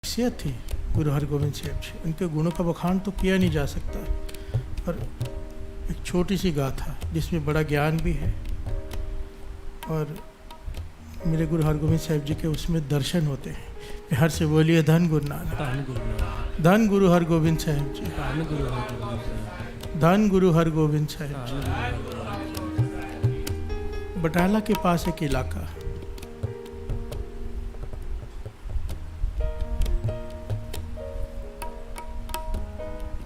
शख्सियत थी गुरु हरगोविंद साहब जी। उनके गुणों का बखान तो किया नहीं जा सकता, पर एक छोटी सी गाथा जिसमें बड़ा ज्ञान भी है, और मेरे गुरु हरगोविंद साहब जी के उसमें दर्शन होते हैं। हर से बोलिए धन गुरु नानक, धन गुरु हरगोविंद साहब जी, धन गुरु हरगोविंद साहब जी। बटाला के पास एक इलाका,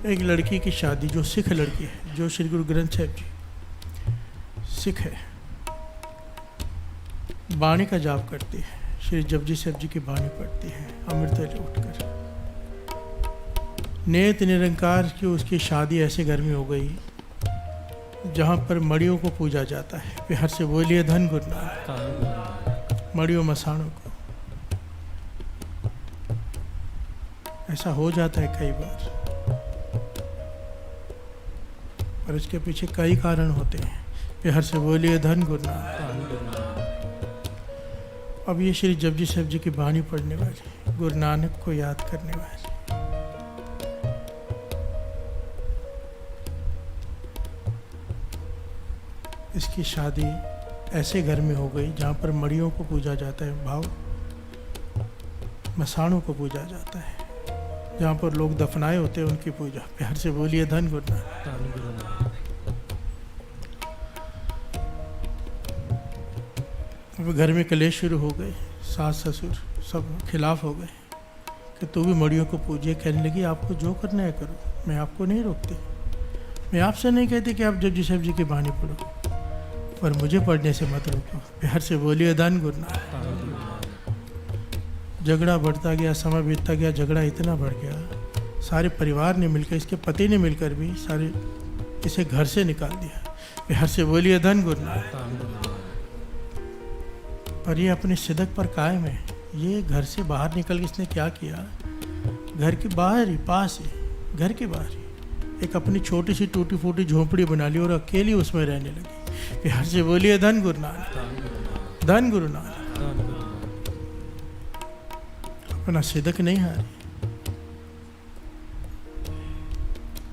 एक लड़की की शादी, जो सिख लड़की है, जो श्री गुरु ग्रंथ साहब जी सिख है, बाणी का जाप करती है, श्री जपजी साहब जी की बाणी पढ़ती है अमृत वेले उठकर। नेत निरंकार की उसकी शादी ऐसे घर में हो गई जहाँ पर मड़ियों को पूजा जाता है। फिर हर से बोलिए धन गुरु नानक, मड़ियों मसाणों को। ऐसा हो जाता है कई बार, और इसके पीछे कई कारण होते हैं। फिर हर से बोलिए धन गुरु नानक। अब ये श्री जपजी साहब जी की बाणी पढ़ने वाली, गुरु नानक को याद करने वाली, इसकी शादी ऐसे घर में हो गई जहाँ पर मड़ियों को पूजा जाता है, भाव मसाणों को पूजा जाता है, जहाँ पर लोग दफनाए होते हैं उनकी पूजा। प्यार से बोलिए धन गुरु नानक। अब घर में कलेश शुरू हो गए, सास ससुर सब खिलाफ हो गए कि तू भी मड़ियों को पूजिए। कहने लगी आपको जो करना है करो, मैं आपको नहीं रोकती, मैं आपसे नहीं कहती कि आप जपजी साहब जी की बाणी पढ़ो, पर मुझे पढ़ने से मत रोको। प्यार से बोलिए धन गुरु नानक। झगड़ा बढ़ता गया, समय बीतता गया, झगड़ा इतना बढ़ गया, सारे परिवार ने मिलकर, इसके पति ने मिलकर भी सारे इसे घर से निकाल दिया। प्यार से बोलिए धन गुरु नानक। पर ये अपने सिदक पर कायम है। ये घर से बाहर निकल के इसने क्या किया, घर के बाहर ही, पास ही, घर के बाहर ही एक अपनी छोटी सी टूटी फूटी झोंपड़ी बना ली और अकेली उसमें रहने लगी। प्यार से बोलिए धन गुरु नानक, धन गुरु नानक। अपना सिदक नहीं हारी,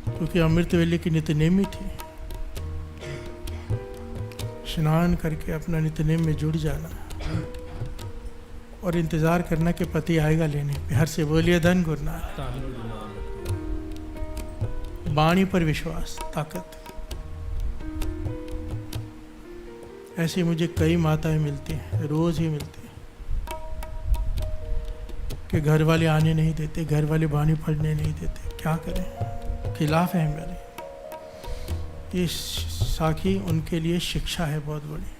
क्योंकि अमृत वेले की नित्यनेमी थी। स्नान करके अपना नित्यनेम में जुड़ जाना और इंतजार करना कि पति आएगा लेने। प्यार से बोलिए धन गुरु नानक। बाणी पर विश्वास, ताकत। ऐसी मुझे कई माताएं मिलती हैं, रोज ही मिलती हैं, कि घर वाले आने नहीं देते, घर वाले बाणी पढ़ने नहीं देते। क्या करें, खिलाफ है मेरे। ये साखी उनके लिए शिक्षा है बहुत बड़ी।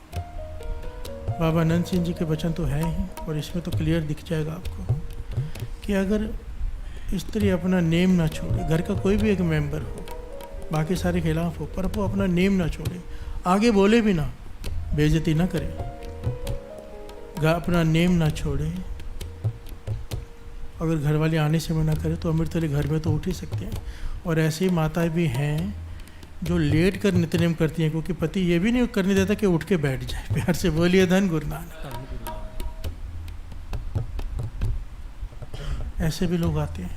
बाबा अनंत सिंह जी के वचन तो है ही, और इसमें तो क्लियर दिख जाएगा आपको कि अगर स्त्री अपना नेम ना छोड़े, घर का कोई भी एक मेंबर हो, बाकी सारे खिलाफ हो, पर वो अपना नेम ना छोड़े, आगे बोले भी ना, बेइज्जती ना करे, अपना नेम ना छोड़े, अगर घर वाले आने से मना करे तो अमृत वेले घर में तो उठ ही सकते हैं। और ऐसी माताएं भी हैं जो लेट कर नित्यनेम करती हैं, क्योंकि पति ये भी नहीं करने देता कि उठ के बैठ जाए। प्यार से बोलिए धन गुरु नानक। ऐसे भी लोग आते हैं,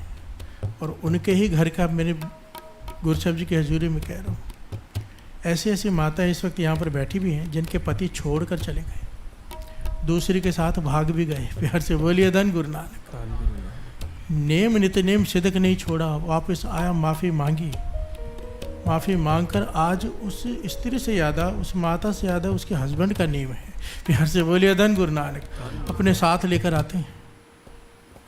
और उनके ही घर का, मेरे गुरु साहब जी की हजूरी में कह रहा हूँ, ऐसी ऐसी माताएं इस वक्त यहाँ पर बैठी भी हैं जिनके पति छोड़ कर चले गए, दूसरी के साथ भाग भी गए। प्यार से बोलिए धन गुरु नानक। नेम नित्यनेम सिदक नहीं छोड़ा, वापस आया, माफ़ी मांगी, माफ़ी मांगकर आज उस स्त्री से ज़्यादा, उस माता से ज़्यादा उसके हस्बैंड का नेम है। प्यार से बोलिए धन गुरु नानक। अपने साथ लेकर आते हैं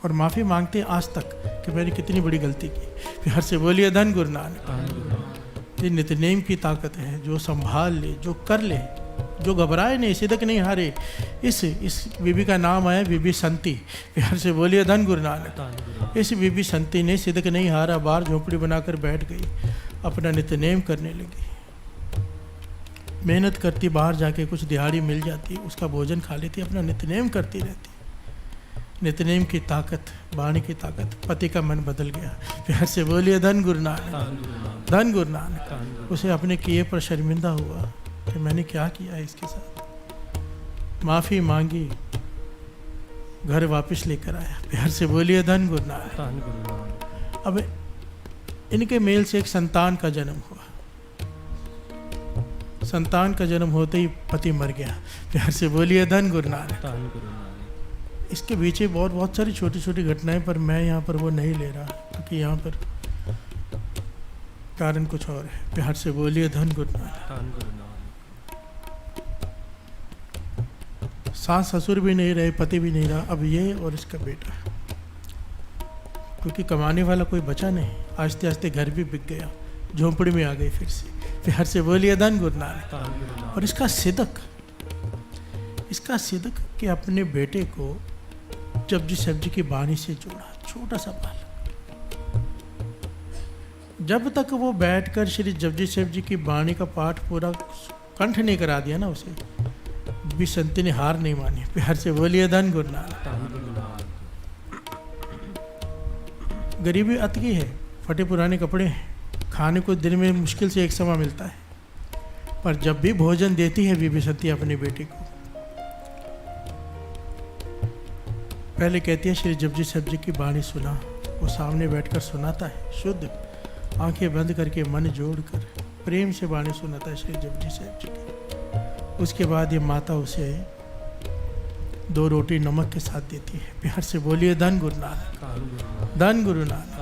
और माफ़ी मांगते हैं आज तक कि मैंने कितनी बड़ी गलती की। प्यार से बोलिए धन गुरु नानक। ये नित्यनेम की ताकत है, जो संभाल ले, जो कर ले, जो घबराए नहीं, सिदक नहीं हारे। इस बीबी का नाम आया बीबी संती। प्यार से बोलिए धन गुरु नानक। इस बीबी संती ने सिदक नहीं हारा, बाहर झोंपड़ी बनाकर बैठ गई, अपना नित्यनेम करने लगी, मेहनत करती, बाहर जाके कुछ दिहाड़ी मिल जाती, उसका भोजन खा लेती, अपना नित्यनेम करती रहती। नित्यनेम की ताकत, वाणी की ताकत, पति का मन बदल गया। प्यार से बोलिए धन गुरु नानक, धन गुरु नानक। उसे अपने किए पर शर्मिंदा हुआ कि मैंने क्या किया इसके साथ। माफ़ी मांगी, घर वापस लेकर आया। प्यार से बोलिए धन गुरु नानक। धन गुरु नानक। अब इनके मेल से एक संतान का जन्म हुआ। संतान का जन्म होते ही पति मर गया। प्यार से बोलिए धन गुरु नानक। धन गुरु नानक। इसके पीछे बहुत सारी छोटी छोटी घटनाएं, पर मैं यहाँ पर वो नहीं ले रहा क्योंकि यहाँ पर कारण कुछ और है। प्यार से बोलिए धन गुरु नानक। धन गुरु नानक। सास ससुर भी नहीं रहे, पति भी नहीं रहा, अब ये और इसका बेटा, क्योंकि कमाने वाला कोई बचा नहीं। आस्ते आस्ते घर भी बिक गया, झोंपड़ी में आ गई फिर से। प्यार से बोलिए धन गुरु नानक। और इसका सिदक कि अपने बेटे को जपजी साहब जी की बाणी से जोड़ा, छोटा सा बालक। जब तक वो बैठकर श्री जपजी साहब जी की बाणी का पाठ पूरा कंठ नहीं करा दिया ना, उसे भी संत ने हार नहीं मानी। प्यार से बोलिए धन गुरु नानक। गरीबी अतकी है, फटे पुराने कपड़े हैं, खाने को दिन में मुश्किल से एक समय मिलता है, पर जब भी भोजन देती है बीबी सती अपने बेटे को, पहले कहती है श्री जपजी साहब जी की बाणी सुना। वो सामने बैठकर सुनाता है, शुद्ध आंखें बंद करके मन जोड़कर प्रेम से बाणी सुनाता है श्री जपजी साहब जी की। उसके बाद ये माता उसे 2 रोटी नमक के साथ देती है। प्यार से बोलिए धन गुरु नानक। धन गुरु नानक।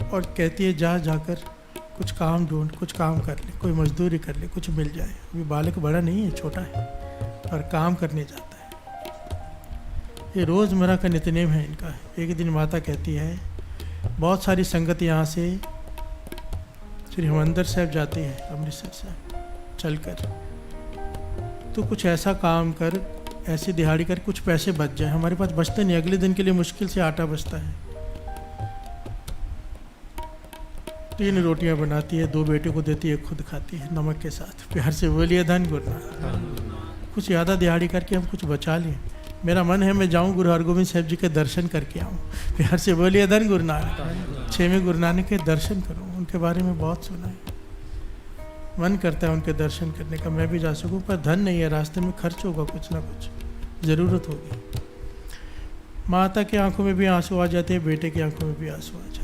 और कहती है जा जाकर कुछ काम ढूंढ, कुछ काम कर ले, कोई मजदूरी कर ले, कुछ मिल जाए। अभी बालक बड़ा नहीं है, छोटा है, पर काम करने जाता है। ये रोज़मर्रा का नित्यनेम है इनका। एक दिन माता कहती है बहुत सारी संगत यहाँ से श्री हरिमंदिर साहब जाती है अमृतसर से चलकर, तो कुछ ऐसा काम कर, ऐसी दिहाड़ी कर, कुछ पैसे बच जाए। हमारे पास बचते नहीं, अगले दिन के लिए मुश्किल से आटा बचता है। 3 रोटियां बनाती है, 2 बेटे को देती है, खुद खाती है नमक के साथ। प्यार से बोलिए धन गुरु नानक। कुछ ज़्यादा दिहाड़ी करके हम कुछ बचा लें। मेरा मन है मैं जाऊं गुरु हरगोविंद साहब जी के दर्शन करके आऊं। प्यार से बोलिए धन गुरु नानक। 6वें गुरु नानक के दर्शन करूं, उनके बारे में बहुत सुना है, मन करता है उनके दर्शन करने का, मैं भी जा सकूं, पर धन नहीं है, रास्ते में खर्च होगा, कुछ ना कुछ ज़रूरत होगी। माता की आंखों में भी आंसू आ जाते हैं, बेटे की आंखों में भी आंसू आ जाते हैं।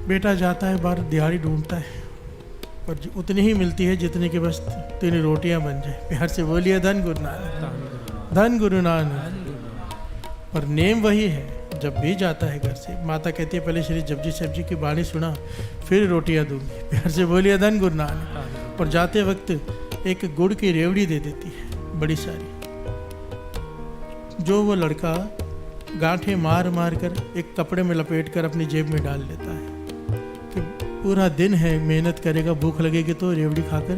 बेटा जाता है बाहर, दिहाड़ी ढूंढता है, पर उतनी ही मिलती है जितने के बस 3 रोटियां बन जाए। प्यार से बोलिए धन गुरु नानक। धन गुरु नानक। पर नेम वही है, जब भी जाता है घर से माता कहती है पहले श्री जपजी साहब जी की बाणी सुना, फिर रोटियां दूंगी। प्यार से बोलिए धन गुरु नानक। और जाते वक्त एक गुड़ की रेवड़ी दे देती है बड़ी सारी, जो वो लड़का गांठें मार मार कर एक कपड़े में लपेट कर अपनी जेब में डाल लेता है। कि पूरा दिन है, मेहनत करेगा, भूख लगेगी तो रेवड़ी खाकर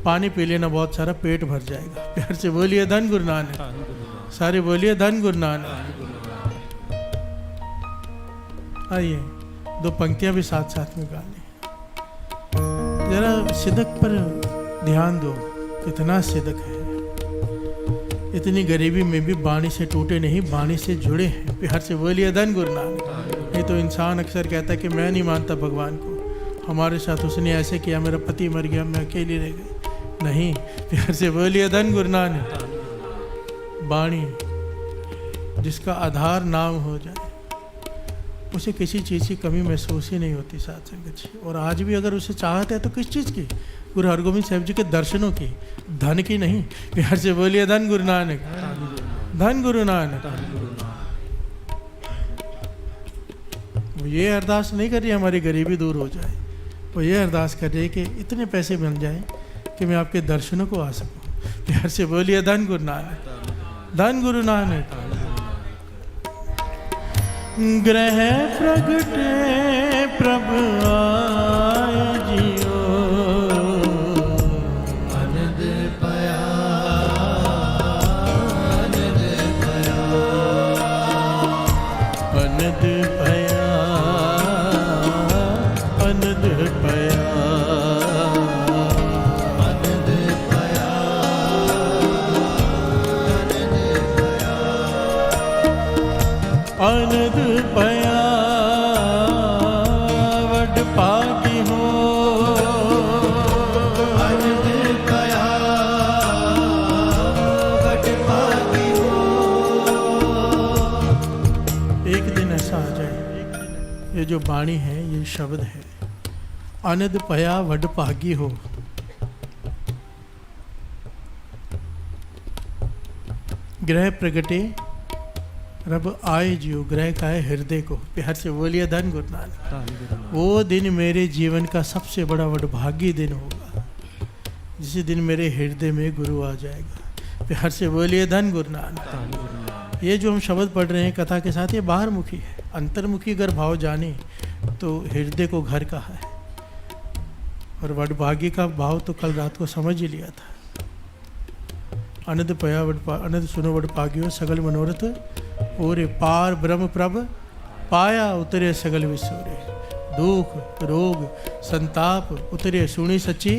पानी पी लेना, बहुत सारा पेट भर जाएगा। प्यार से बोलिए धन गुरु नानक। सारे बोलिए धन गुरु नानक। आइए 2 पंक्तियां भी साथ साथ में गा लें। जरा सिदक पर ध्यान दो, कितना सिदक है। इतनी गरीबी में भी बाणी से टूटे नहीं, बाणी से जुड़े हैं। प्यार से बोलिए धन गुरु नानक। नहीं तो इंसान अक्सर कहता है कि मैं नहीं मानता भगवान को, हमारे साथ उसने ऐसे किया, मेरा पति मर गया, मैं अकेली रह गई। नहीं, प्यार से बोलिए धन गुरु नानक। बाणी जिसका आधार नाम हो जाए, उसे किसी चीज़ की कमी महसूस ही नहीं होती साथ संगत जी। और आज भी अगर उसे चाहत है तो किस चीज़ की? गुरु हरगोविंद साहब जी के दर्शनों की, धन की नहीं। प्यार से बोलिए धन गुरु नानक। धन गुरु नानक। वो ये अरदास नहीं कर रही हमारी गरीबी दूर हो जाए, वो ये अरदास कर रही है कि इतने पैसे बन जाए कि मैं आपके दर्शनों को आ सकूं। प्यार से बोलिए धन गुरु नानक। धन गुरु नानक। ग्रह प्रगटे प्रभ आय जियो, अनद पया अनद पया अनद पया अनद पया अनद पया अनद भागी हो, अनंत कया वड भागी हो। एक दिन ऐसा आ जाए, ये जो वाणी है, ये शब्द है, अनंत पया वड भागी हो। ग्रह प्रगटे रब आए जियो, ग्रह का है हृदय को। प्यार से बोलिए धन गुरु नानक। धन गुरु नानक। वो दिन मेरे जीवन का सबसे बड़ा वडभागी दिन होगा, जिस दिन मेरे हृदय में गुरु आ जाएगा। प्यार से बोलिए धन गुरु नानक। धन गुरु नानक। ये जो हम शब्द पढ़ रहे हैं कथा के साथ, ये बाहरमुखी है। अंतर्मुखी अगर भाव जाने तो हृदय को घर का है, और वडभागी का भाव तो कल रात को समझ ही लिया था। अनंत पया अनंत सुनो वडभागियो, सगल मनोरथ ओरे, पार ब्रह्म प्रभ पाया उतरे सगल विसोरे। दुख रोग संताप उतरे सुनी सच्ची।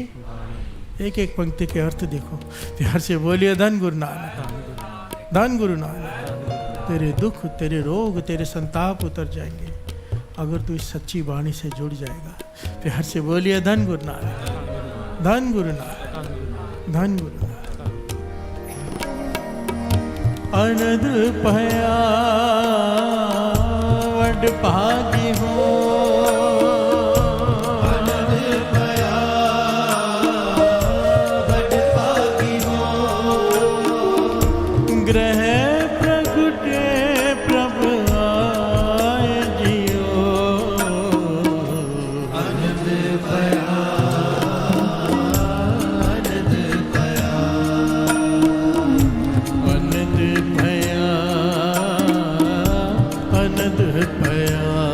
एक एक पंक्ति के अर्थ देखो। प्यार से बोलिए धन गुरु नानक। धन गुरु नानक। तेरे दुख तेरे रोग तेरे संताप उतर जाएंगे अगर तू इस सच्ची वाणी से जुड़ जाएगा। प्यार से बोलिए धन गुरु नानक। धन गुरु नानक। धन गुरु नानक। अनंत पया वड भागी हो, अनंत कया वड भागी हो। ग्रह प्रगटे प्रभ आए जियो, अनंत पया अनंत कया अनंत भया अनंत भया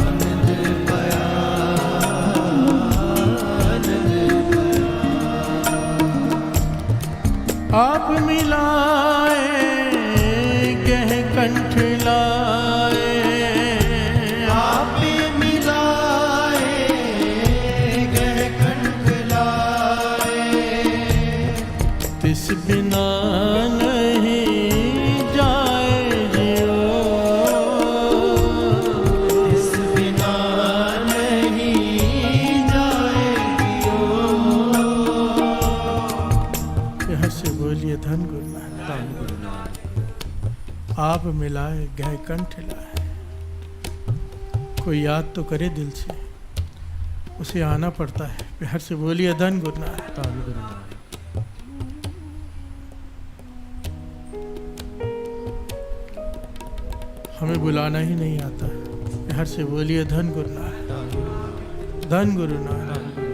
अनंत पया अनंत आप मिलाए कह कंठ लाए, आप मिलाए गह कंठ लाए। तिस बिना नहीं जाए जियो, इस बिना नहीं जाए जियो। यहाँ से बोलिए धन गुरु नानक। धन गुरु नानक। आप मिलाए गह कंठ लाए। कोई याद तो करे दिल से, उसे आना पड़ता है। प्यार से बोलिए धन गुरु नानक। धन गुरु नानक। हमें बुलाना ही नहीं आता। प्यार से बोलिए धन गुरु नानक। धन गुरु नानक। धन गुरु नानक। धन गुरु नानक।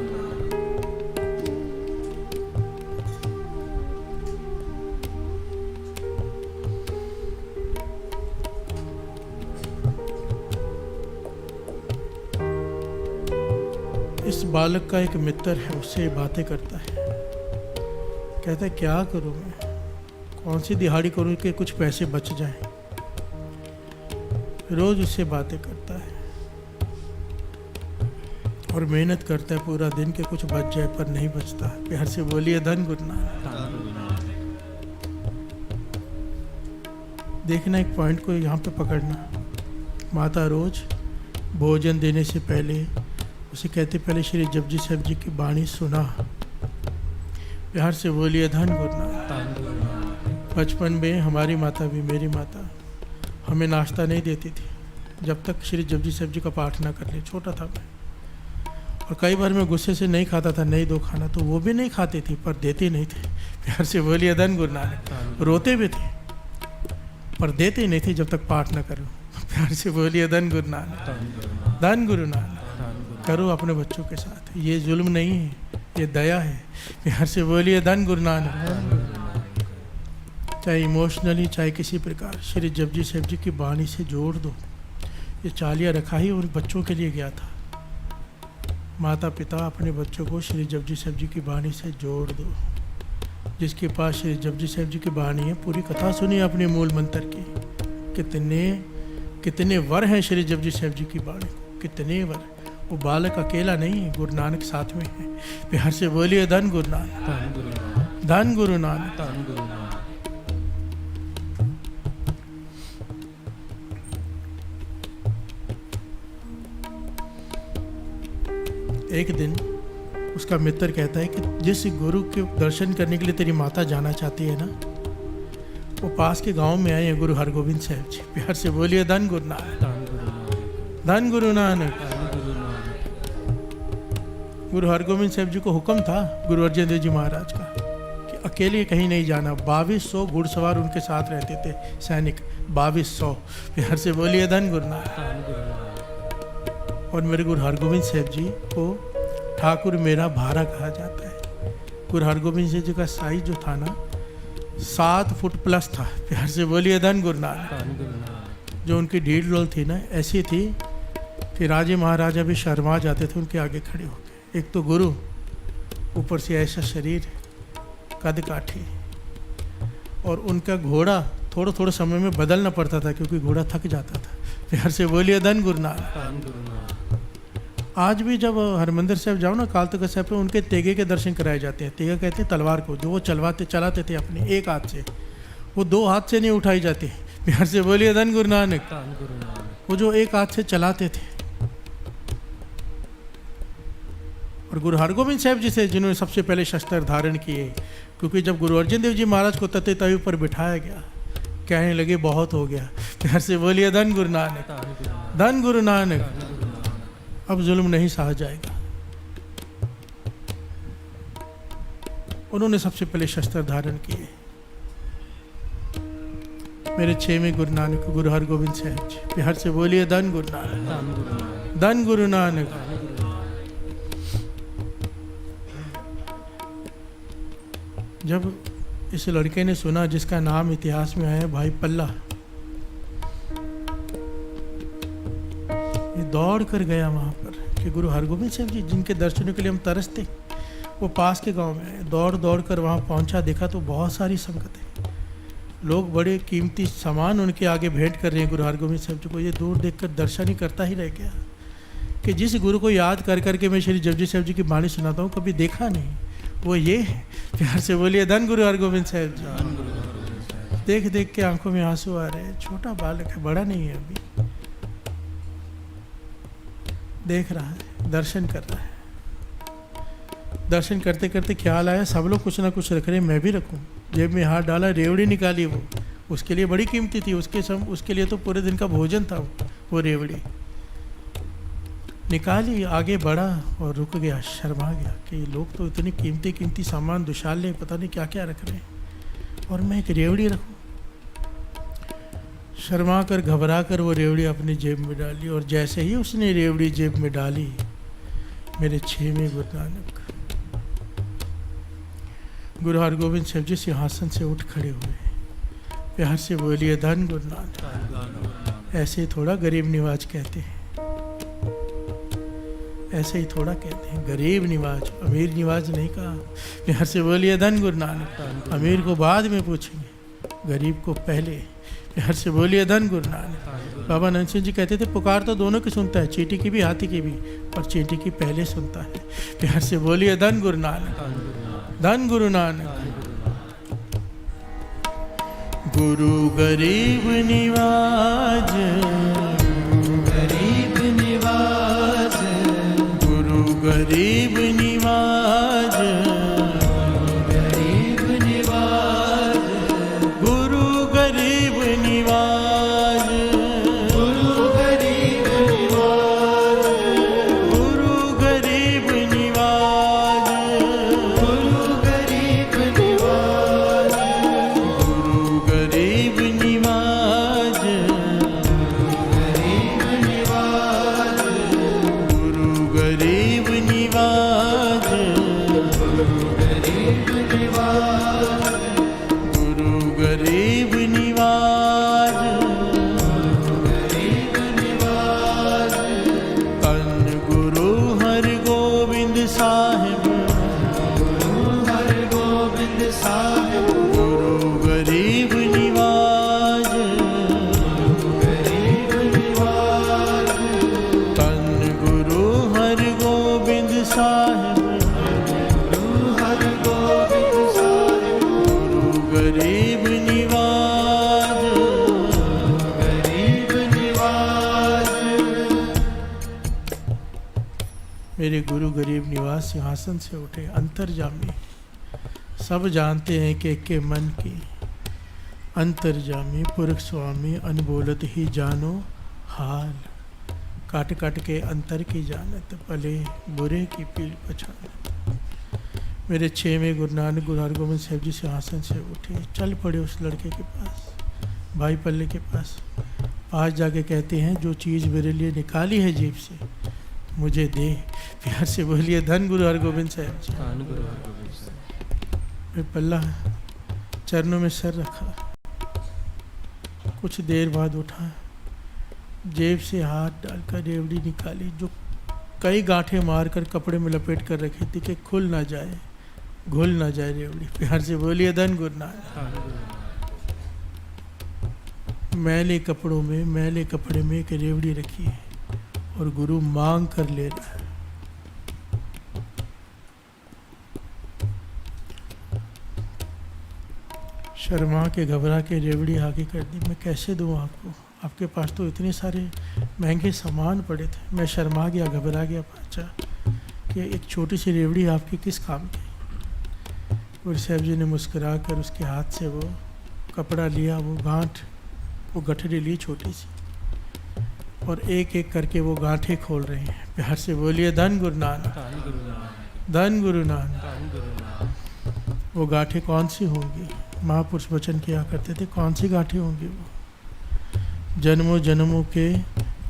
इस बालक का एक मित्र है, उससे बातें करता है। कहता है क्या करूं मैं, कौन सी दिहाड़ी करूं कि कुछ पैसे बच जाएं। रोज उससे बातें करता है और मेहनत करता है पूरा दिन के कुछ बच जाए, पर नहीं बचता। प्यार से बोलिए धन गुरु नानक। धन गुरु नानक। देखना एक पॉइंट को यहाँ पे पकड़ना। माता रोज भोजन देने से पहले उसे कहते, पहले श्री जपजी साहब जी की वाणी सुना। प्यार से बोलिए धन गुरु नानक। धन गुरु नानक। बचपन में हमारी माता भी, मेरी माता हमें नाश्ता नहीं देती थी जब तक श्री जपजी साहब जी का पाठ ना कर ले। छोटा था मैं, और कई बार मैं गुस्से से नहीं खाता था, नहीं दो खाना, तो वो भी नहीं खाती थी, पर देते नहीं थे। प्यार से बोलिए धन गुरु नानक। रोते भी थे पर देते नहीं थे जब तक पाठ ना करो। प्यार से बोलिए धन गुरु नानक। धन गुरु नानक। धन गुरु नानक। धन गुरु करो अपने बच्चों के साथ, ये जुल्म नहीं है, ये दया है। प्यार से बोलिए धन गुरु नानक। चाहे इमोशनली चाहे किसी प्रकार श्री जपजी साहब जी की वाणी से जोड़ दो। ये चालिया रखा ही उन बच्चों के लिए गया था। माता पिता अपने बच्चों को श्री जपजी साहब जी की वाणी से जोड़ दो। जिसके पास श्री जपजी साहब जी की वाणी है, पूरी कथा सुनिए अपने मूल मंत्र की। कितने कितने वर हैं श्री जपजी साहब जी की वाणी, कितने वर। वो बालक अकेला नहीं है, गुरु नानक साथ में है। प्यार से बोलिए धन गुरु नानक। धन गुरु नानक। धन गुरु नानक। धन गुरु नानक। एक दिन उसका मित्र कहता है कि जिस गुरु के दर्शन करने के लिए तेरी माता जाना चाहती है ना, वो पास के गांव में आए हैं गुरु हरगोविंद साहब जी। प्यार से बोलिए धन गुरु नानक, धन गुरु नानक। गुरु हरगोविंद साहब जी को हुक्म था गुरु अर्जन देव जी महाराज का कि अकेले कहीं नहीं जाना। 2200 घुड़सवार उनके साथ रहते थे, सैनिक 2200। प्यार से बोलिए धन गुरु नानक। और मेरे गुरु हरगोविंद साहब जी को ठाकुर मेरा भारा कहा जाता है। गुरु हरगोविंद साहब जी का साइज जो था ना 7 फुट प्लस था। प्यार से बोलिए धन गुरु नानक। जो उनकी ढील डोल थी ना ऐसी थी कि राजे महाराजा भी शर्मा जाते थे उनके आगे खड़े होकर। एक तो गुरु, ऊपर से ऐसा शरीर, कद काठी, और उनका घोड़ा थोड़ा थोड़ा समय में बदलना पड़ता था क्योंकि घोड़ा थक जाता था। प्यार से बोलिए धन गुरु नानक। आज भी जब हरमंदिर साहब जाओ ना काल तख्त साहब पे, उनके तेगे के दर्शन कराए जाते हैं। तेगा कहते हैं तलवार को, जो वो चलाते थे अपने एक हाथ से, वो 2 हाथ से नहीं उठाई जाती। प्यार से बोलिए धन गुरु नानक। वो जो एक हाथ से चलाते थे। और गुरु हरगोविंद साहब जी से जिन्होंने सबसे पहले शस्त्र धारण किए, क्योंकि जब गुरु अर्जन देव जी महाराज को तते तवी पर बिठाया गया, कहने लगे बहुत हो गया। प्यार से बोलिए धन गुरु नानक, धन गुरु नानक। अब जुल्म नहीं सहा जाएगा। उन्होंने सबसे पहले शस्त्र धारण किए। मेरे 6वें गुरु नानक गुरु हरगोविंद साहब जी। प्यार से बोलिए धन गुरु नानक, धन गुरु नानक। जब इस लड़के ने सुना जिसका नाम इतिहास में आया भाई पल्ला, ये दौड़ कर गया वहाँ पर कि गुरु हरगोविंद साहब जी जिनके दर्शनों के लिए हम तरसते, वो पास के गांव में आए। दौड़ दौड़ कर वहाँ पहुँचा, देखा तो बहुत सारी संगतें, लोग बड़े कीमती सामान उनके आगे भेंट कर रहे हैं गुरु हरगोविंद साहब जी को। ये दूर देखकर दर्शन ही करता ही रह गया कि जिस गुरु को याद कर करके मैं श्री जपजी साहब जी की बाणी सुनाता हूँ, कभी देखा नहीं, वो ये है। प्यार से बोलिए धन गुरु हरगोविंद साहब जी। देख देख के आंखों में आंसू आ रहे हैं। छोटा बालक है, बड़ा नहीं है अभी, देख रहा है, दर्शन कर रहा है। दर्शन करते करते ख्याल आया सब लोग कुछ ना कुछ रख रहे हैं, मैं भी रखूं। जेब में हाथ डाला, रेवड़ी निकाली। वो उसके लिए बड़ी कीमती थी, उसके लिए तो पूरे दिन का भोजन था वो रेवड़ी निकाली, आगे बढ़ा और रुक गया, शर्मा गया कि लोग तो इतनी कीमती कीमती सामान दुशाले पता नहीं क्या क्या रख रहे हैं और मैं एक रेवड़ी रखूं। शर्मा कर घबरा कर वो रेवड़ी अपनी जेब में डाली, और जैसे ही उसने रेवड़ी जेब में डाली, मेरे 6वें गुरु नानक गुरु हरगोविंद साहब जी सिंहासन से उठ खड़े हुए। प्यार से बोलिए धन गुरु नानक। ऐसे थोड़ा गरीब निवाज कहते हैं, ऐसे ही थोड़ा कहते हैं, गरीब निवाज, अमीर निवाज नहीं कहा। प्यार से बोलिए धन गुरु नानक। अमीर को बाद में पूछेंगे, गरीब को पहले। प्यार से बोलिए धन गुरु नानक। बाबा नंद सिंह जी कहते थे पुकार तो दोनों की सुनता है, चींटी की भी हाथी की भी, पर चींटी की पहले सुनता है। प्यार से बोलिए धन गुरु नानक, धन गुरु नानक। गुरु गरीब निवाज, गरीब निवाज, गुरु गरीब निवाज, गरीब निवाज, गुरु गरीब निवाज, गुरु गरीब निवाज, गुरु गरीब निवाज, गुरु गरीब निवाज, गुरु गरीब निवाज, गरीब निवाज, गुरु गरीब निवाज, गरीब निवाज, गुरु गरीब निवाज, गरीब निवाज, धन गुरु हरगोविंद साहिब, गुरु हरगोविंद साहिब, गुरु गरीब निवाज, गरीब निवाज, धन गुरु हरगोविंद साहिब, गुरु हरगोविंद साहिब, गुरु गरीब निवाज। गरीब निवाज। मेरे गुरु गरीब निवास सिंहासन से उठे अंतर्जामी, सब जानते हैं कि के मन की अंतर्जामी पुरख स्वामी अनबोलत ही जानो हाल, काट काट के अंतर की जानत भले बुरे की पील पहचान। मेरे 6वें गुरु नानक गुरु हरगोबिंद साहब जी सिंहासन से उठे, चल पड़े उस लड़के के पास, भाई पल्ले के पास। पास जाके कहते हैं जो चीज़ मेरे लिए निकाली है जेब से मुझे दे। प्यार से बोलिए धन गुरु हरगोबिंद साहब जी। धन गुरु हरगोबिंद साहब। मैं पल्ला चरणों में सर रखा, कुछ देर बाद उठा, जेब से हाथ डालकर रेवड़ी निकाली जो कई गांठें मारकर कपड़े में लपेट कर रखी थी कि खुल ना जाए, घुल ना जाए रेवड़ी। प्यार से बोलिए धन गुरु नानक। मैले कपड़ों में, मैले कपड़े में एक रेवड़ी रखी है और गुरु मांग कर ले रहा है। शर्मा के घबरा के रेवड़ी आगे कर दी। मैं कैसे दूं आपको, आपके पास तो इतने सारे महंगे सामान पड़े थे। मैं शर्मा गया, घबरा गया पाचा कि एक छोटी सी रेवड़ी आपकी किस काम की। गुरु साहब जी ने मुस्कुरा कर उसके हाथ से वो कपड़ा लिया, वो गठरी ली छोटी सी, और एक एक करके वो गांठें खोल रहे हैं। प्यार से बोलिए धन गुरु नानक, धन गुरु नानक। वो गांठें कौन सी होंगी? महापुरुष वचन किया करते थे, कौन सी गांठें होंगी? वो जन्मों जन्मों के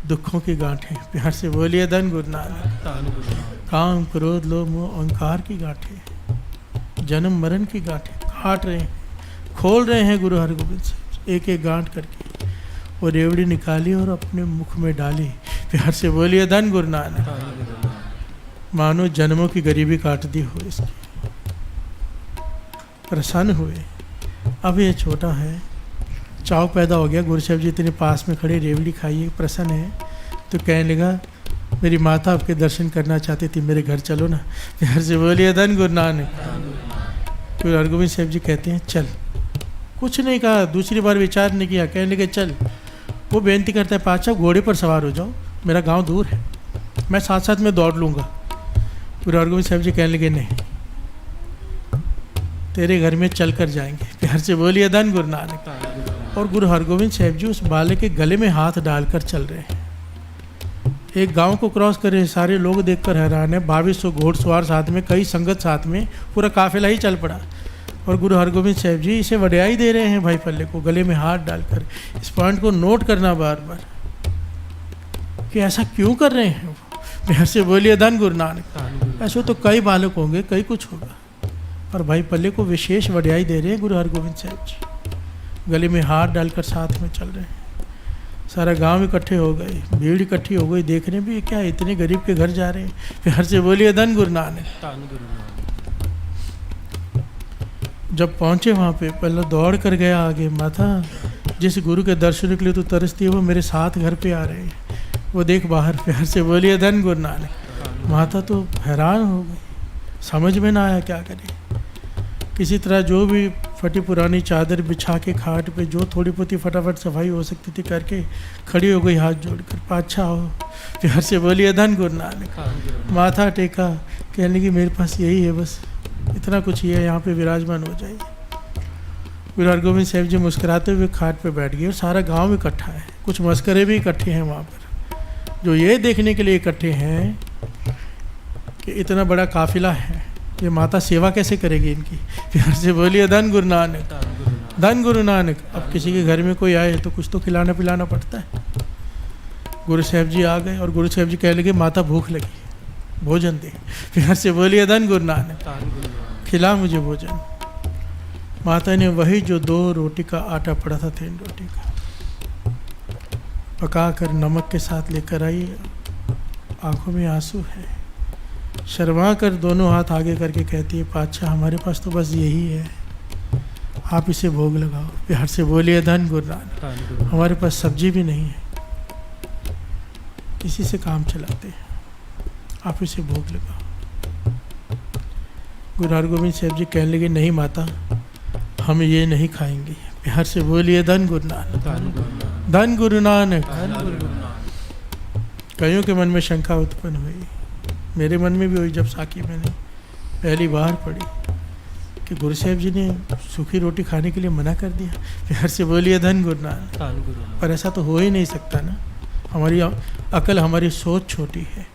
दुखों की गांठें। प्यार से बोलिए धन गुरु नानक। काम क्रोध लोभ मोह अहंकार की गांठें, जन्म मरण की गांठें काट रहे हैं, खोल रहे हैं गुरु हरगोबिंद साहब। एक एक गांठ करके वो रेवड़ी निकाली और अपने मुख में डाली। प्यार से बोलिए धन गुरु नानक। मानो जन्मों की गरीबी काट दी हो इसकी। प्रसन्न हुए। अब ये छोटा है, चाव पैदा हो गया। गुरु साहब जी इतने पास में खड़े, रेवड़ी खाइए, प्रसन्न है, तो कहने लगा मेरी माता आपके दर्शन करना चाहती थी, मेरे घर चलो ना। प्यार से बोलिए धन गुरु नानक। गुरु हरगोबिंद साहब जी कहते हैं चल। कुछ नहीं कहा, दूसरी बार विचार नहीं किया, कहने लगे चल। वो बेनती करता है पाचा घोड़े पर सवार हो जाओ, मेरा गांव दूर है, मैं साथ साथ में दौड़ लूँगा। गुरु हरगोबिंद साहब जी कहने लगे नहीं, तेरे घर में चल कर जाएंगे। प्यार से बोलिए धन गुरु नानक। और गुरु हरगोबिंद साहब जी उस बालक के गले में हाथ डालकर चल रहे हैं। एक गांव को क्रॉस कर रहे हैं, सारे लोग देखकर हैरान है। 2200 घोड़सवार साथ में, कई संगत साथ में, पूरा काफिला ही चल पड़ा। और गुरु हरगोबिंद साहब जी इसे वड्याई दे रहे हैं भाई पल्ले को, गले में हाथ डालकर। इस पॉइंट को नोट करना बार बार कि ऐसा क्यों कर रहे हैं। प्यार से बोलिए धन गुरु नानक। ऐसे तो कई बालक होंगे, कई कुछ होगा, पर भाई पल्ले को विशेष वड्याई दे रहे हैं गुरु हरगोबिंद साहब जी। गले में हाथ डालकर साथ में चल रहे हैं। सारा गांव इकट्ठे हो गए, भीड़ इकट्ठी हो गई, देखने भी क्या इतने गरीब के घर जा रहे हैं। प्यार से बोलिए धन गुरु नानक। जब पहुंचे वहाँ पे, पहला दौड़ कर गया आगे, माता जिस गुरु के दर्शन के लिए तू तरसती है वो मेरे साथ घर पे आ रहे हैं, वो देख बाहर। प्यार से बोलिए धन गुरु नानक। माता तो हैरान हो गई, समझ में ना आया क्या करे। किसी तरह जो भी फटी पुरानी चादर बिछा के खाट पे जो थोड़ी बहुत फटाफट सफाई हो सकती थी करके खड़ी हो गई हाथ जोड़कर। पाछा हो। प्यार से बोलिए धन गुरु नानक। माथा टेका, कहने की मेरे पास यही है, बस इतना कुछ ही है, यहाँ पे विराजमान हो जाइए। गुरु हरगोबिंद साहब जी मुस्कुराते हुए खाट पे बैठ गए और सारा गांव इकट्ठा है, कुछ मस्करे भी इकट्ठे हैं वहाँ पर, जो ये देखने के लिए इकट्ठे हैं कि इतना बड़ा काफिला है, ये माता सेवा कैसे करेगी इनकी। प्यार से बोलिए धन गुरु नानक, धन गुरु नानक। अब किसी के घर में कोई आए तो कुछ तो खिलाना पिलाना पड़ता है। गुरु साहब जी आ गए और गुरु साहब जी कहने लगे माता भूख लगी, भोजन दे। प्यार से बोलिए धन गुरु नानक। खिला मुझे भोजन। माता ने वही जो 2 रोटी का आटा पड़ा था 3 रोटी का पका कर नमक के साथ लेकर आई। आंखों में आंसू है, शर्मा कर दोनों हाथ आगे करके कहती है पातशाह हमारे पास तो बस यही है, आप इसे भोग लगाओ। प्यार से बोलिए धन गुरु नानक। हमारे पास सब्जी भी नहीं है, इसी से काम चलाते हैं, आप इसे भोग लगाओ। गुरु हरगोबिंद साहब जी कहने लगे नहीं माता, हम ये नहीं खाएंगे। प्यार से बोलिए धन गुरु नानक, धन गुरु नानक। कईयों के मन में शंका उत्पन्न हुई, मेरे मन में भी हुई जब साखी मैंने पहली बार पढ़ी कि गुरु साहब जी ने सूखी रोटी खाने के लिए मना कर दिया। प्यार से बोलिए धन गुरु नानक। धन गुरु नानक। पर ऐसा तो हो ही नहीं सकता ना, हमारी अकल, हमारी सोच छोटी है।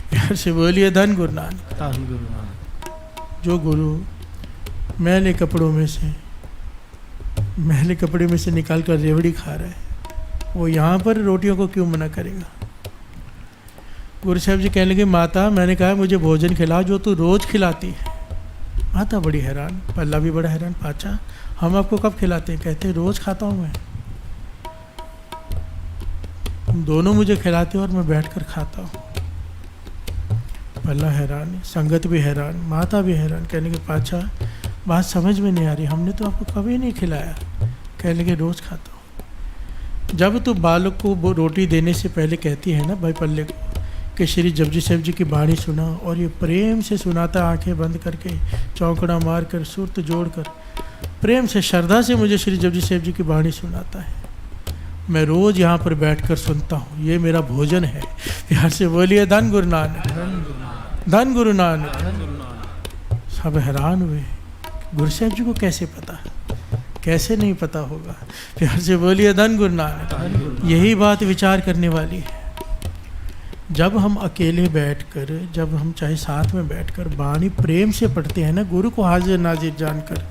प्यार से बोलिए धन गुरु नानक। धन गुरु नानक। जो गुरु मैले कपड़े में से निकाल कर रेवड़ी खा रहा है, वो यहाँ पर रोटियों को क्यों मना करेगा? गुरु साहब जी कहने लगे, माता मैंने कहा मुझे भोजन खिला जो तू रोज़ खिलाती है। माता बड़ी हैरान, पल्ला भी बड़ा हैरान, पाचा हम आपको कब खिलाते हैं? कहते रोज़ खाता हूँ मैं, तुम दोनों मुझे खिलाते हो और मैं बैठकर खाता हूँ। पल्ला हैरान, संगत भी हैरान, माता भी हैरान। कहने के पाचा बात समझ में नहीं आ रही, हमने तो आपको कभी नहीं खिलाया। कहने के रोज़ खाता हूँ। जब तू बालक को वो रोटी देने से पहले कहती है ना भाई पल्ले को कि श्री जपजी साहब जी की बाणी सुना, और ये प्रेम से सुनाता, आंखें बंद करके, चौकड़ा मार कर, सुरत जोड़ कर, प्रेम से श्रद्धा से मुझे श्री जपजी साहब जी की बाणी सुनाता है। मैं रोज़ यहाँ पर बैठकर सुनता हूँ, ये मेरा भोजन है। प्यार से बोलिए धन गुरु नानक। धन गुरु नानक। सब हैरान हुए, गुरु साहब जी को कैसे पता, कैसे नहीं पता होगा? प्यार से बोलिए धन गुरु नानक। यही बात विचार करने वाली है। जब हम अकेले बैठकर, जब हम चाहे साथ में बैठकर बाणी प्रेम से पढ़ते हैं ना, गुरु को हाजिर नाजिर जानकर,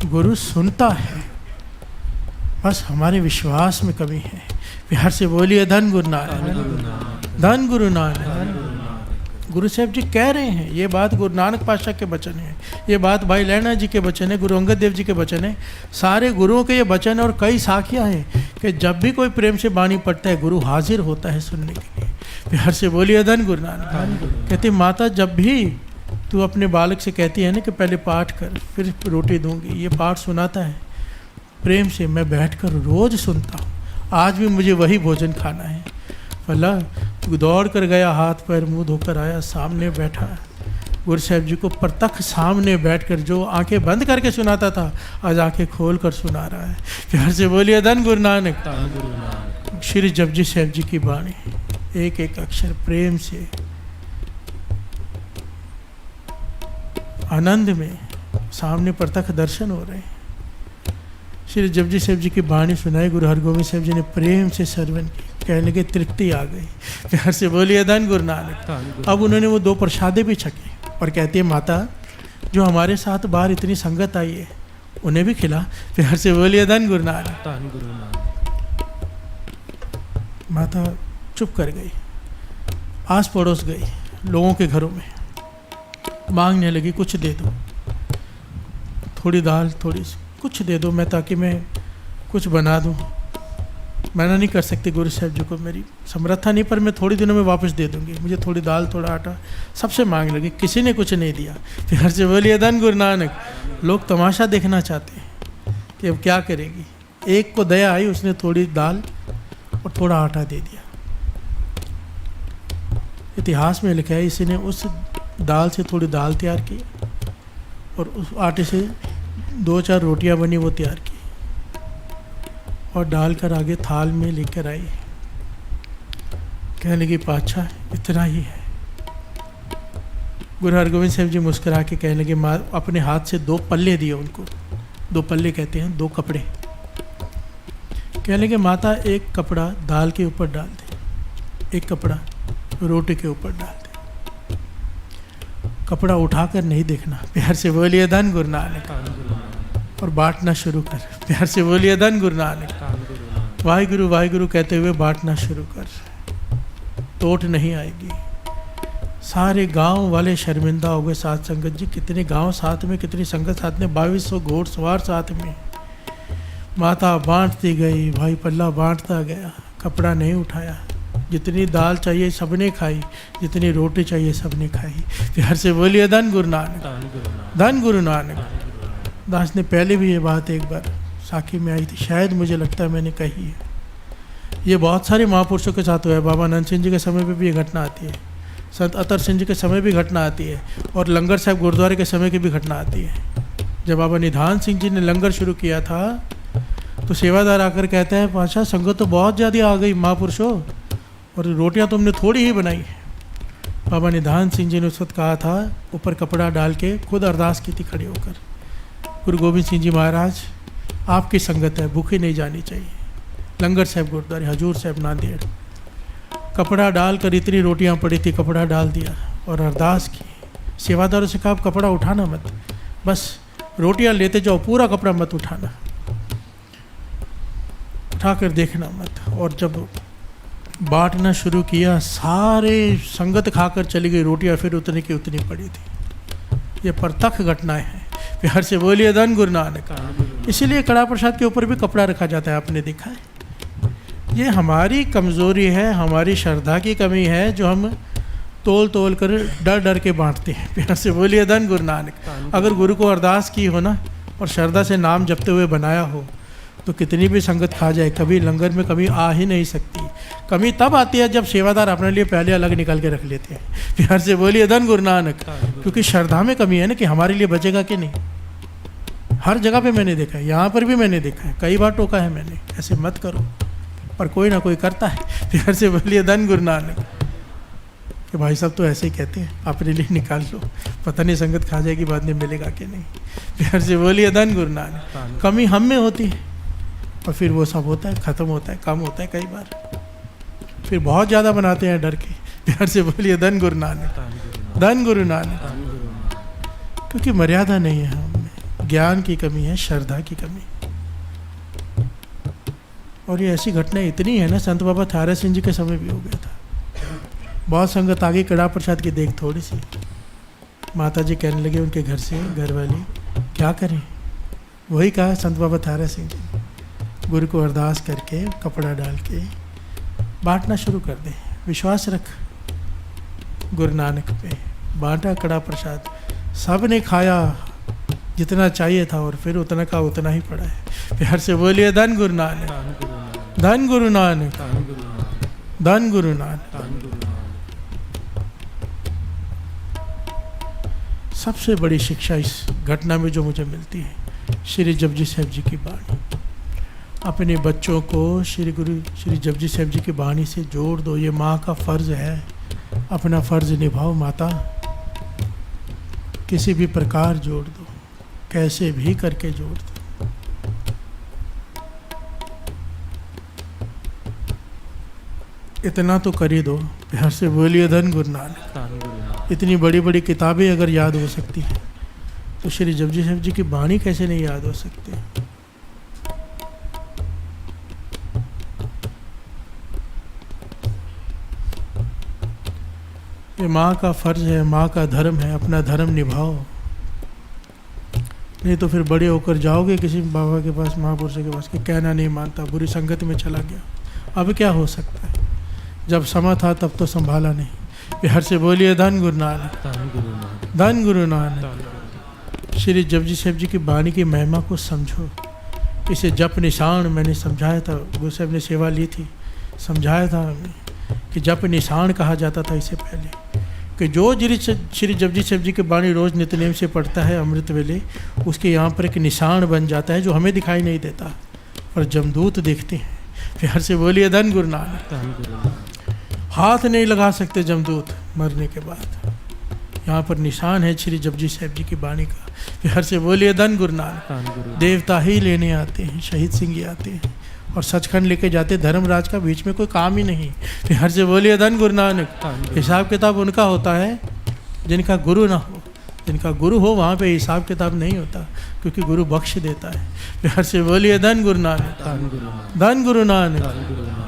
गुरु सुनता है। बस हमारे विश्वास में कमी है। प्यार से बोलिए धन गुरु नानक। धन गुरु नानक। गुरु साहब जी कह रहे हैं, ये बात गुरु नानक पातशाह के वचन है, ये बात भाई लहना जी के वचन है, गुरु अंगद देव जी के वचन है, सारे गुरुओं के ये वचन है। और कई साखियाँ हैं कि जब भी कोई प्रेम से बाणी पढ़ता है, गुरु हाजिर होता है सुनने के लिए। प्यार से बोलिए धन गुरु नानक। कहती माता जब भी तू अपने बालक से कहती है ना कि पहले पाठ कर फिर रोटी दूंगी, ये पाठ सुनाता है प्रेम से, मैं बैठकर रोज़ सुनता हूँ। आज भी मुझे वही भोजन खाना है। पल्ला तू दौड़ कर गया, हाथ पैर मुंह धोकर आया, सामने बैठा गुरु साहब जी को प्रत्यक्ष सामने बैठकर जो आंखें बंद करके सुनाता था, आज आंखें खोल कर सुना रहा है। प्यार से बोलिए धन गुरु नानक। श्री जपजी साहब जी की बाणी, एक एक अक्षर प्रेम से, आनंद में, सामने प्रत्यक्ष दर्शन हो रहे हैं। श्री जपजी साहब जी की बाणी सुनाई, गुरु हरगोविंद साहब जी ने प्रेम से श्रवण की। कहने के तृप्ति आ गई। प्यार से बोलिए धन गुरु नानक। अब उन्होंने वो 2 प्रसादे भी छके और कहती है माता जो हमारे साथ बाहर इतनी संगत आई है उन्हें भी खिला। प्यार से बोलिए धन गुरु नानक। माता चुप कर गई, आस पड़ोस गई लोगों के घरों में, मांगने लगी कुछ दे दो, थोड़ी दाल, थोड़ी कुछ दे दो मैं, ताकि मैं कुछ बना दूं। मना नहीं कर सकती गुरु साहब जी को, मेरी समर्था नहीं, पर मैं थोड़ी दिनों में वापस दे दूंगी, मुझे थोड़ी दाल, थोड़ा आटा। सबसे मांग लगी, किसी ने कुछ नहीं दिया। प्यार से बोलिए धन गुरु नानक। लोग तमाशा देखना चाहते हैं कि अब क्या करेगी। एक को दया आई, उसने थोड़ी दाल और थोड़ा आटा दे दिया। इतिहास में लिखा है इसी ने उस दाल से थोड़ी दाल तैयार की और उस आटे से 2-4 रोटियां बनी वो तैयार की और डालकर आगे थाल में लेकर आई। कहने लगी पातशाह इतना ही है। गुरु हरगोविंद साहब जी मुस्कुरा के कहने लगे, माँ अपने हाथ से 2 पल्ले दिए उनको। 2 पल्ले कहते हैं 2 कपड़े। कहने लगे माता एक कपड़ा दाल के ऊपर डाल दे, एक कपड़ा रोटी के ऊपर डाल दे, कपड़ा उठाकर नहीं देखना। प्यार से बोलिए धन गुरु नानक। और बांटना शुरू कर। प्यार से बोलिए धन गुरु नानक। वाहिगुरु वाहिगुरु कहते हुए बांटना शुरू कर, टोट नहीं आएगी। सारे गांव वाले शर्मिंदा हो गए। साथ संगत जी, कितने गांव साथ में, कितनी संगत साथ में, 2200 घोड़सवार साथ में। माता बांटती गई, भाई पल्ला बांटता गया, कपड़ा नहीं उठाया। जितनी दाल चाहिए सबने खाई, जितनी रोटी चाहिए सबने खाई। प्यार से बोलिए धन गुरु नानक। धन गुरु नानक। दास ने पहले भी ये बात एक बार साखी में आई थी, शायद मुझे लगता है मैंने कही है। ये बहुत सारे महापुरुषों के साथ हुआ है। बाबा नंद सिंह जी के समय पे भी ये घटना आती है, संत अतर सिंह जी के समय भी घटना आती है, और लंगर साहब गुरुद्वारे के समय की भी घटना आती है। जब बाबा निधान सिंह जी ने लंगर शुरू किया था तो सेवादार आकर कहता है, पातशाह संगत तो बहुत ज़्यादा आ गई महापुरुषों, और रोटियां तुमने थोड़ी ही बनाई है। बाबा निधान सिंह जी ने उस वक्त कहा था, ऊपर कपड़ा डाल के खुद अरदास की थी खड़े होकर, गुरु गोबिंद सिंह जी महाराज आपकी संगत है, भूखी नहीं जानी चाहिए। लंगर साहब गुरुद्वारे, हजूर साहब नांदेड़, कपड़ा डालकर इतनी रोटियां पड़ी थी, कपड़ा डाल दिया और अरदास की। सेवादारों से कहा आप कपड़ा उठाना मत, बस रोटियां लेते जाओ, पूरा कपड़ा मत उठाना, उठाकर देखना मत। और जब बांटना शुरू किया, सारे संगत खाकर चली गई, रोटियां फिर उतनी की उतनी पड़ी थी। ये प्रत्यक्ष घटनाएं हैं। प्यार से बोलिए धन गुरु नानक। इसीलिए कड़ा प्रसाद के ऊपर भी कपड़ा रखा जाता है, आपने देखा है। ये हमारी कमज़ोरी है, हमारी श्रद्धा की कमी है, जो हम तोल तोल कर डर डर के बांटते हैं। प्यार से बोलिए धन गुरु नानक। अगर गुरु को अरदास की हो ना और श्रद्धा से नाम जपते हुए बनाया हो तो कितनी भी संगत खा जाए, कभी लंगर में कमी आ ही नहीं सकती। कमी तब आती है जब सेवादार अपने लिए पहले अलग निकाल के रख लेते हैं। प्यार से बोलिए धन गुरु नानक। क्योंकि श्रद्धा में कमी है ना, कि हमारे लिए बचेगा कि नहीं। हर जगह पे मैंने देखा है, यहाँ पर भी मैंने देखा है, कई बार टोका है मैंने, ऐसे मत करो, पर कोई ना कोई करता है। प्यार से बोलिए धन गुरु नानक। कि भाई साहब तो ऐसे ही कहते हैं, अपने लिए निकाल लो, पता नहीं संगत खा जाएगी, बाद में मिलेगा कि नहीं। प्यार से बोलिए धन गुरु नानक। कमी हम में होती है और फिर वो सब होता है, ख़त्म होता है, कम होता है, कई बार फिर बहुत ज़्यादा बनाते हैं डर के। प्यार से बोलिए धन गुरु नानक, धन गुरु नानक। क्योंकि मर्यादा नहीं है हमें, ज्ञान की कमी है, श्रद्धा की कमी। और ये ऐसी घटनाएं इतनी है ना, संत बाबा थारा सिंह जी के समय भी हो गया था। बहुत संगत आगे कड़ा प्रसाद की देख थोड़ी सी, माता जी कहने लगे उनके घर से, घर वाली क्या करें। वही कहा संत बाबा थारा सिंह जी, गुरु को अरदास करके कपड़ा डाल के बांटना शुरू कर दें। विश्वास रख गुरु नानक पे। बांटा कड़ा प्रसाद, सब ने खाया जितना चाहिए था और फिर उतना का उतना ही पड़ा है। प्यार से बोलिए धन गुरु नानक, धन गुरु नानक, धन गुरु नानक। सबसे बड़ी शिक्षा इस घटना में जो मुझे मिलती है, श्री जपजी साहब जी की वाणी। अपने बच्चों को श्री जपजी साहब जी की वाणी से जोड़ दो। ये माँ का फ़र्ज़ है, अपना फ़र्ज़ निभाओ माता, किसी भी प्रकार जोड़ दो, कैसे भी करके जोड़ दो। इतना तो कर ही दो। प्यार से बोलिए धन गुरु नानक। इतनी बड़ी बड़ी किताबें अगर याद हो सकती हैं तो श्री जपजी साहब जी की वाणी कैसे नहीं याद हो सकती। ये माँ का फ़र्ज़ है, माँ का धर्म है, अपना धर्म निभाओ। नहीं तो फिर बड़े होकर जाओगे किसी बाबा के पास, महापुरुष के पास, कि कहना नहीं मानता, बुरी संगत में चला गया। अब क्या हो सकता है, जब समा था तब तो संभाला नहीं। प्यार से बोलिए धन गुरु नानक, धन गुरु नानक। श्री जपजी साहब जी की वाणी की महिमा को समझो। इसे जप निशान मैंने समझाया था, गुरु साहब ने सेवा ली थी, समझाया था कि जप निशान कहा जाता था इसे पहले, कि जो श्री जपजी साहब जी की वाणी रोज़ नित्यनेम से पढ़ता है अमृत वेले, उसके यहाँ पर एक निशान बन जाता है जो हमें दिखाई नहीं देता पर जमदूत देखते हैं। प्यार से बोलिए धन गुरु नानक। हाथ नहीं लगा सकते जमदूत मरने के बाद, यहाँ पर निशान है श्री जपजी साहब जी की वाणी का। प्यार से बोलिए धन गुरु नानक। देवता ही लेने आते हैं, शहीद सिंह ही आते हैं और सचखंड लेके जाते, धर्मराज का बीच में कोई काम ही नहीं। प्यार से बोलिए धन गुरु नानक। हिसाब किताब उनका होता है जिनका गुरु ना हो, जिनका गुरु हो वहाँ पे हिसाब किताब नहीं होता, क्योंकि गुरु बख्श देता है। प्यार से बोलिए धन गुरु नानक, धन गुरु नानक।